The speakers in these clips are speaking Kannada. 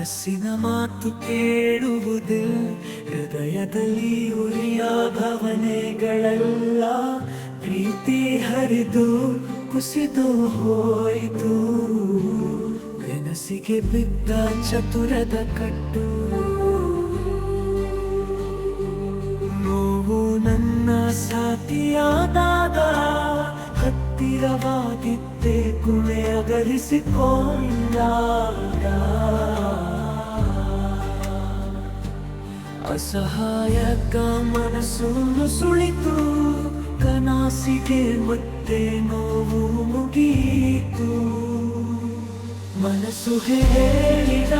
ಮನಸ್ಸಿನ ಮಾತು ಕೇಳುವುದಿಲ್ಲ, ಹೃದಯದಲ್ಲಿ ಉರಿಯ ಭಾವನೆಗಳೆಲ್ಲ ಪ್ರೀತಿ ಹರಿದು ಕುಸಿದು ಹೋಯಿತು. ಕನಸಿಗೆ ಬಿದ್ದ ಚತುರದ ಕಟ್ಟು, ನೋವು ನನ್ನ ಸಾಥಿಯಾದಾಗ ಹತ್ತಿರವಾಗಿದ್ದೆ ಗುಣೆ ಅಗಲಿಸಿಕೊಂಡಾಗ. ಅಸಹಾಯಕ ಮನಸ್ಸು ಸುಳಿತು, ಕನಸಿಗೆ ಮತ್ತೆ ನೋವು ಮುಗೀತು. ಮನಸ್ಸು ಹೇಳಿದ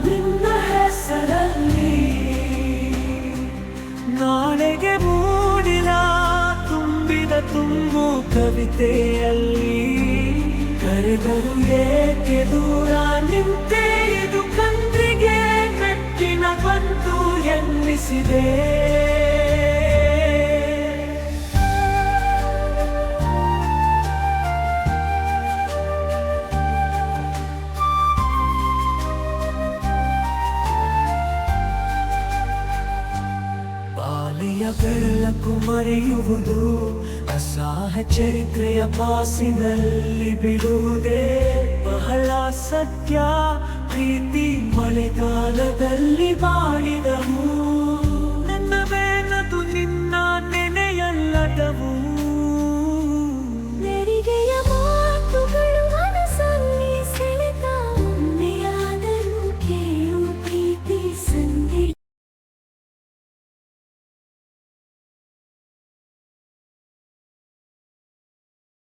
ನಿನ್ನ ಹೆಸರಲ್ಲಿ, ನಾಳೆಗೆ ಮೂಡಿದ ತುಂಬಿದ ತುಂಬು ಕವಿತೆಯಲ್ಲಿ. ಕರೆದರು ಏಕೆ ದೂರ ನಿಂತೆ, ಇದು ಕಂದ್ರಿಗೆ ಮೆಟ್ಟಿನ ಬಂತು ಎನ್ನಿಸಿದೆ. ಬಾಲಿಯ ಬೆಳಕು ಮರೆಯುವುದು, ಅಸಹಾಯ ಚರಿತ್ರೆಯ ಪಾಸಿನಲ್ಲಿ ಬಿಡುವುದೇ ಬಹಳ ಸತ್ಯ. ಪ್ರೀತಿ ಮಳೆಗಾಲದಲ್ಲಿ ಬಾ